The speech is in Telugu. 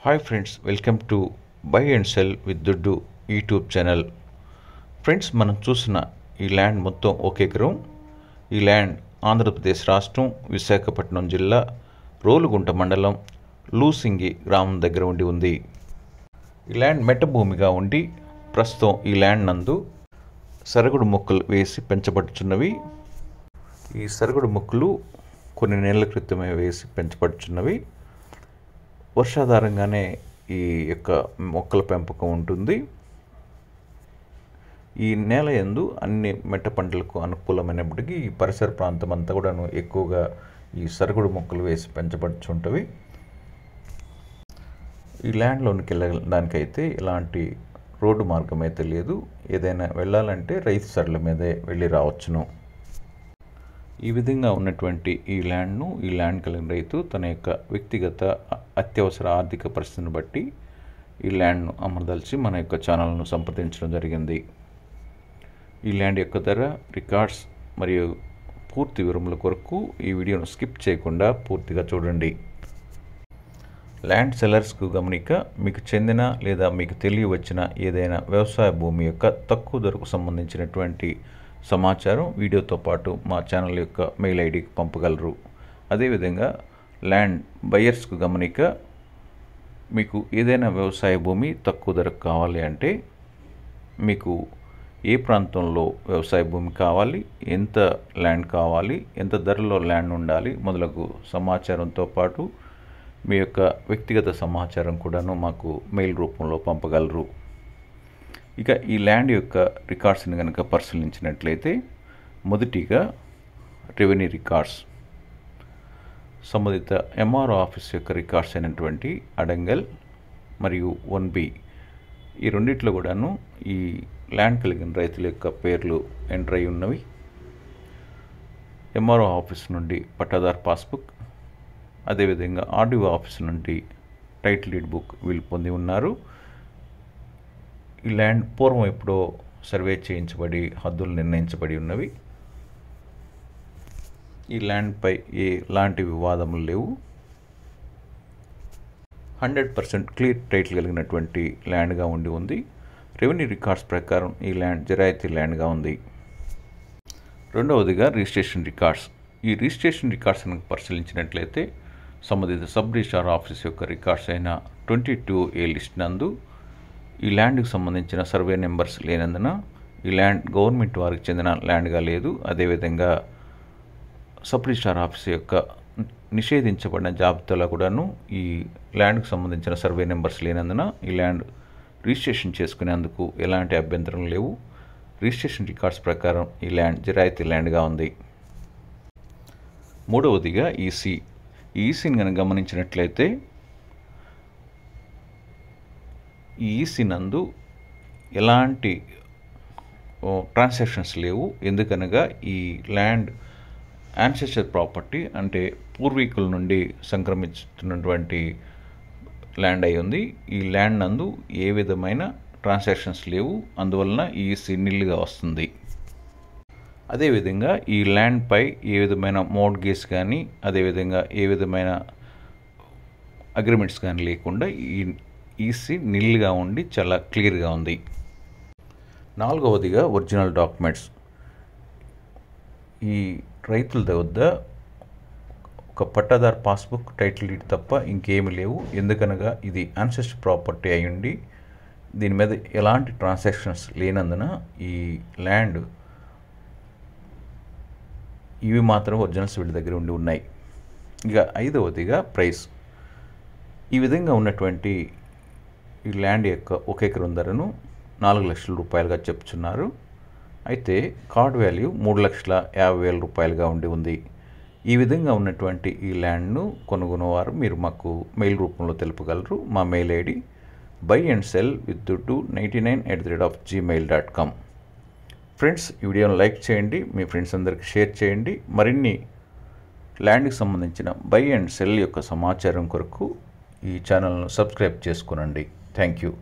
Hi friends, welcome to buy and cell with దుడ్డు యూట్యూబ్ ఛానల్. ఫ్రెండ్స్, మనం చూసిన ఈ ల్యాండ్ మొత్తం 1 ఎకరం. ఈ ల్యాండ్ ఆంధ్రప్రదేశ్ రాష్ట్రం, విశాఖపట్నం జిల్లా, రోలుగుంట మండలం, లూసింగి గ్రామం దగ్గర ఉంది. ఈ ల్యాండ్ మెట్ట భూమిగా ఉండి ప్రస్తుతం ఈ ల్యాండ్ నందు సరుగుడు మొక్కలు వేసి పెంచబడుచున్నవి. ఈ సరుగుడు మొక్కలు కొన్ని నెలల క్రితమే వేసి పెంచబడుచున్నవి. వర్షాధారంగానే ఈ యొక్క మొక్కల పెంపకం ఉంటుంది. ఈ నేల యందు అన్ని మెట్ట పంటలకు అనుకూలమైనప్పటికీ ఈ పరిసర ప్రాంతం అంతా కూడా ఎక్కువగా ఈ సరుగుడు మొక్కలు వేసి పెంచబడుచుంటవి. ఈ ల్యాండ్లోనికి వెళ్ళడానికైతే ఎలాంటి రోడ్డు మార్గం అయితే లేదు. ఏదైనా వెళ్ళాలంటే రైతు సరళ మీదే వెళ్ళి రావచ్చును. ఈ విధంగా ఉన్నటువంటి ఈ ల్యాండ్ కలిగిన రైతు తన యొక్క వ్యక్తిగత అత్యవసర ఆర్థిక పరిస్థితిని బట్టి ఈ ల్యాండ్ను అమరదలిచి మన యొక్క ఛానల్ను సంప్రదించడం జరిగింది. ఈ ల్యాండ్ యొక్క ధర, రికార్డ్స్ మరియు పూర్తి వివరముల కొరకు ఈ వీడియోను స్కిప్ చేయకుండా పూర్తిగా చూడండి. ల్యాండ్ సెల్లర్స్కు గమనిక: మీకు చెందిన లేదా మీకు తెలియవచ్చిన ఏదైనా వ్యవసాయ భూమి యొక్క తక్కువ ధరకు సంబంధించినటువంటి సమాచారం వీడియోతో పాటు మా ఛానల్ యొక్క మెయిల్ ఐడికి పంపగలరు. అదేవిధంగా ల్యాండ్ బయర్స్కు గమనిక: మీకు ఏదైనా వ్యవసాయ భూమి తక్కువ ధరకు కావాలి అంటే మీకు ఏ ప్రాంతంలో వ్యవసాయ భూమి కావాలి, ఎంత ల్యాండ్ కావాలి, ఎంత ధరలో ల్యాండ్ ఉండాలి మొదలగు సమాచారంతో పాటు మీ యొక్క వ్యక్తిగత సమాచారం కూడాను మాకు మెయిల్ రూపంలో పంపగలరు. ఇక ఈ ల్యాండ్ యొక్క రికార్డ్స్ని కనుక పరిశీలించినట్లయితే, మొదటిగా రెవెన్యూ రికార్డ్స్, సంబంధిత ఎంఆర్ఓ ఆఫీస్ యొక్క రికార్డ్స్ అయినటువంటి అడంగల్ మరియు 1B, ఈ రెండిట్లో కూడాను ఈ ల్యాండ్ కలిగిన రైతుల యొక్క పేర్లు ఎంటర్ అయి ఉన్నవి. ఎంఆర్ఓ ఆఫీస్ నుండి పట్టాదార్ పాస్బుక్, అదేవిధంగా ఆర్డీఓ ఆఫీస్ నుండి టైటిల్ డీడ్ బుక్ వీళ్ళు పొంది ఉన్నారు. ఈ ల్యాండ్ పూర్వం ఎప్పుడో సర్వే చేయించబడి హద్దులు నిర్ణయించబడి ఉన్నవి. ఈ ల్యాండ్పై ఎలాంటి వివాదములు లేవు. 100% క్లియర్ టైటిల్ కలిగినటువంటి ల్యాండ్గా ఉంది. రెవెన్యూ రికార్డ్స్ ప్రకారం ఈ ల్యాండ్ జరాయితీ ల్యాండ్గా ఉంది. రెండవదిగా రిజిస్ట్రేషన్ రికార్డ్స్. ఈ రిజిస్ట్రేషన్ రికార్డ్స్ పరిశీలించినట్లయితే, సంబంధిత సబ్ రిజిస్ట్రార్ ఆఫీస్ యొక్క రికార్డ్స్ అయిన 22A లిస్ట్ నందు ఈ ల్యాండ్కి సంబంధించిన సర్వే నెంబర్స్ లేనందున ఈ ల్యాండ్ గవర్నమెంట్ వారికి చెందిన ల్యాండ్గా లేదు. అదేవిధంగా సబ్ రిజిస్ట్రార్ ఆఫీస్ యొక్క నిషేధించబడిన జాబితాలో కూడాను ఈ ల్యాండ్కి సంబంధించిన సర్వే నెంబర్స్ లేనందున ఈ ల్యాండ్ రిజిస్ట్రేషన్ చేసుకునేందుకు ఎలాంటి అభ్యంతరం లేవు. రిజిస్ట్రేషన్ రికార్డ్స్ ప్రకారం ఈ ల్యాండ్ జరాయితీ ల్యాండ్గా ఉంది. మూడవదిగా ఈసీ. ఈ ఈసీని కనుక గమనించినట్లయితే, ఈ ఈసీ నందు ఎలాంటి ట్రాన్సాక్షన్స్ లేవు. ఎందుకనగా ఈ ల్యాండ్ యాన్సెస్టర్ ప్రాపర్టీ, అంటే పూర్వీకుల నుండి సంక్రమించుతున్నటువంటి ల్యాండ్ అయి ఉంది. ఈ ల్యాండ్ నందు ఏ విధమైన ట్రాన్సాక్షన్స్ లేవు. అందువలన ఈ ఈసీ నిల్లుగా వస్తుంది. అదేవిధంగా ఈ ల్యాండ్పై ఏ విధమైన మోర్ట్గేజ్ కానీ, అదేవిధంగా ఏ విధమైన అగ్రిమెంట్స్ కానీ లేకుండా ఈ ఈసీ నిల్లుగా ఉండి చాలా క్లియర్గా ఉంది. నాలుగవదిగా ఒరిజినల్ డాక్యుమెంట్స్. ఈ రైతుల వద్ద ఒక పట్టాదార్ పాస్బుక్, టైటిల్ డీడ్ తప్ప ఇంకేమీ లేవు. ఎందుకనగా ఇది యాన్సెస్టర్ ప్రాపర్టీ అయి ఉండి దీని మీద ఎలాంటి ట్రాన్సాక్షన్స్ లేనందున ఈ ల్యాండ్ ఇవి మాత్రం ఒరిజినల్స్ వీళ్ళ దగ్గర ఉన్నాయి. ఇక ఐదవదిగా ప్రైస్. ఈ విధంగా ఉన్నటువంటి ఈ ల్యాండ్ యొక్క 1 ఎకరం ధరను 4 లక్షల రూపాయలుగా చెప్తున్నారు. అయితే కార్డ్ వాల్యూ 3,50,000 రూపాయలుగా ఉంది. ఈ విధంగా ఉన్నటువంటి ఈ ల్యాండ్ను కొనుగొనేవారు మీరు మాకు మెయిల్ రూపంలో తెలుపగలరు. మా మెయిల్ ఐడి buyandselwithdudu99@gmail.com. ఫ్రెండ్స్, ఈ వీడియోను లైక్ చేయండి, మీ ఫ్రెండ్స్ అందరికీ షేర్ చేయండి. మరిన్ని ల్యాండ్కి సంబంధించిన బై అండ్ సెల్ యొక్క సమాచారం కొరకు ఈ ఛానల్ను సబ్స్క్రైబ్ చేసుకోనండి. Thank you.